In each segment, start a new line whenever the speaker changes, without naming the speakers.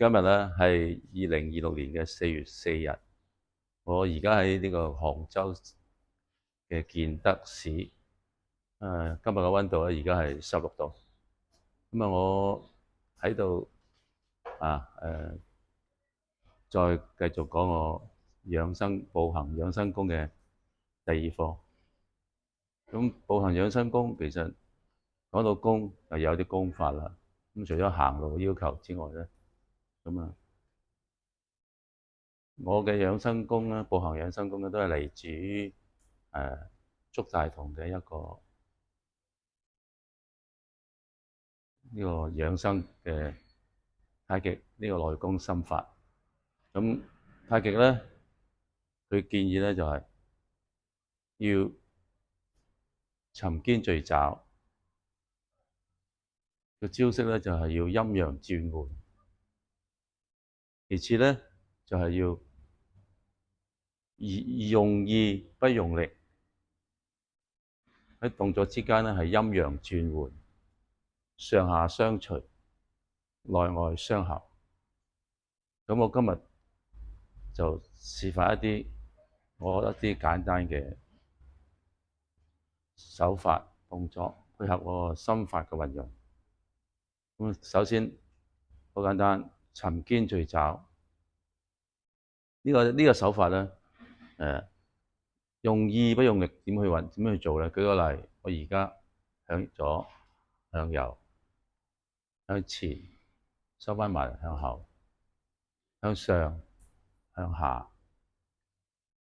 今日咧係2026年嘅4月4日，我而家喺呢個杭州嘅建德市。今日嘅温度咧而家係16度。咁啊，我喺度再繼續講我步行養生功嘅第二課。咁步行養生功其實講到功就有啲功法啦。咁除咗行路嘅要求之外咧，我嘅養生功咧，步行養生功咧，都係嚟自於竺大同嘅一個呢個養生嘅太極呢個內功心法。咁太極咧，佢建議咧就係要沉肩墜肘，個招式咧就係要陰陽轉換。其次咧就係要用意不用力，喺動作之間咧係陰陽轉換，上下相隨，內外相合。咁我今日就示範一啲我覺得簡單嘅手法動作，配合我心法嘅運用。咁首先好簡單，沉肩墜肘呢個手法咧，用意不用力，點樣去做咧？舉個例，我而家向左、向右、向前收返埋，向後、向上、向下，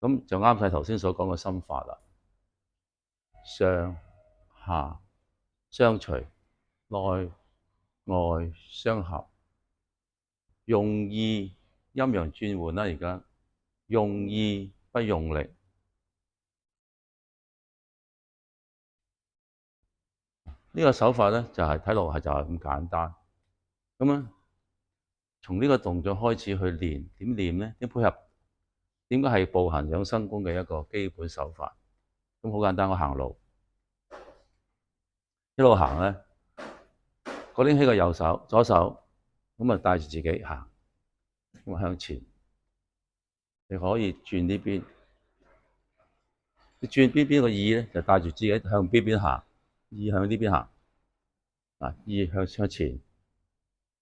咁就啱晒頭先所講嘅心法啦。上下相隨，內外相合，用意陰陽轉換啦。而家用意不用力。呢個手法咧就係睇落就係咁簡單。咁啊，從呢個動作開始去練，點練咧？點配合？點解係步行養生功嘅一個基本手法？咁好簡單，我行路一路行咧，我拎起個左手，咁啊帶住自己行，咁啊向前。你可以轉呢邊，你轉邊個意咧，就帶住自己向邊邊行，意向呢邊行。意向前，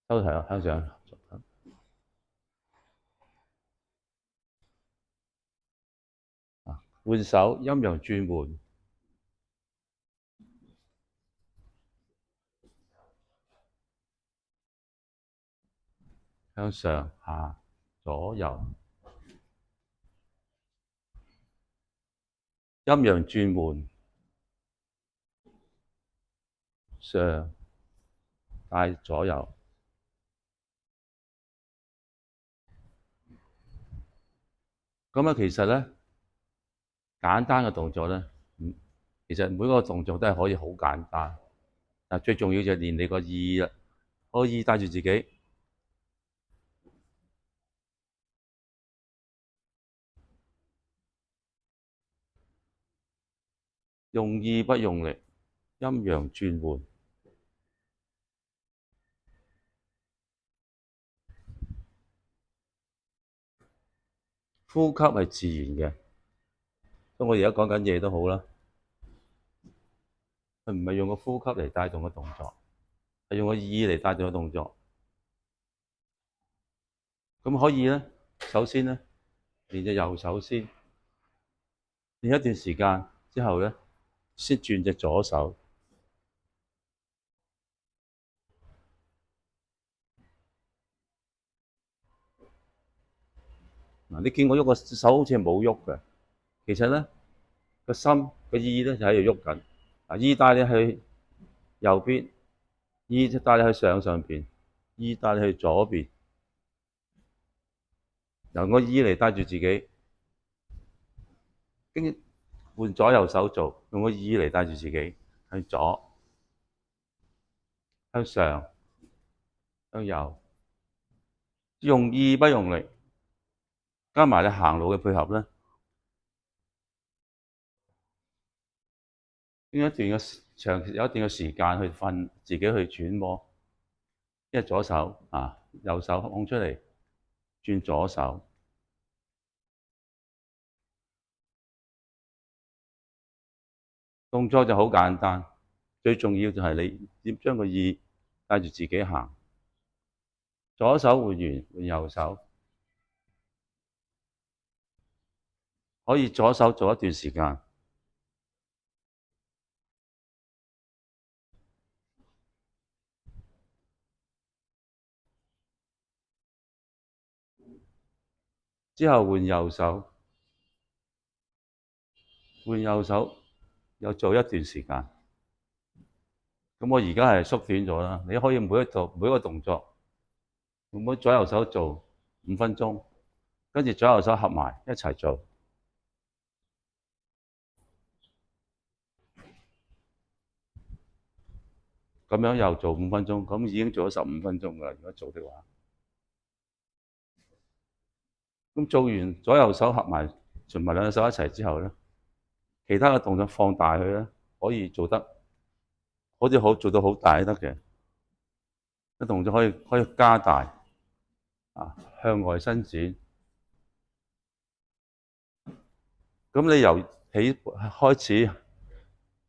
收頭向上。換手陰陽轉換，向上下左右，陰陽轉換，上帶左右。咁啊，其實咧簡單嘅動作咧，其實每個動作都係可以好簡單。但最重要就係練你個意啦，個意帶住自己，用意不用力，陰陽轉換。呼吸係自然嘅，所以我而家講緊嘢都好啦，佢唔係用個呼吸嚟帶動個動作，係用個意嚟帶動個動作。咁可以咧，首先咧練隻右手先，練一段時間之後咧，先轉隻左手。你見我喐個手好似係冇喐嘅，其實咧個心個意咧就喺度喐緊。意帶你去右邊，意帶你去上邊，意帶你去左邊，由個意嚟帶住自己，跟住換左右手做，用個意嚟帶住自己，向左、向上、向右，用意不用力，加埋你行路嘅配合咧，有一段嘅時間去自己去揣摩，因為左手右手空出嚟，轉左手。動作就好簡單，最重要就係你點將個意帶住自己行。左手換完換右手，可以左手做一段時間。之後換右手，換右手又做一段時間。咁我而家係縮短咗啦，你可以每個動作，每左右手做5分鐘，跟住左右手合埋一齊做。咁樣又做5分鐘，咁已經做咗15分鐘㗎啦。如果做的話，咁做完左右手合埋，循埋兩隻手一齊之後咧，其他嘅動作放大佢咧，可以做得好似做到好大都得嘅。啲動作可以加大啊，向外伸展。咁你由開始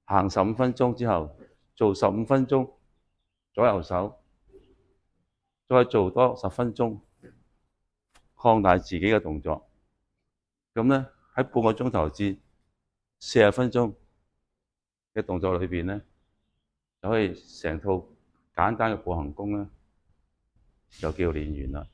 行15分鐘之後，做15分鐘左右手，再做多10分鐘，擴大自己嘅動作。咁咧喺半個鐘頭至40分鐘嘅動作裏邊咧，就可以成套簡單嘅步行功咧，就叫練完啦。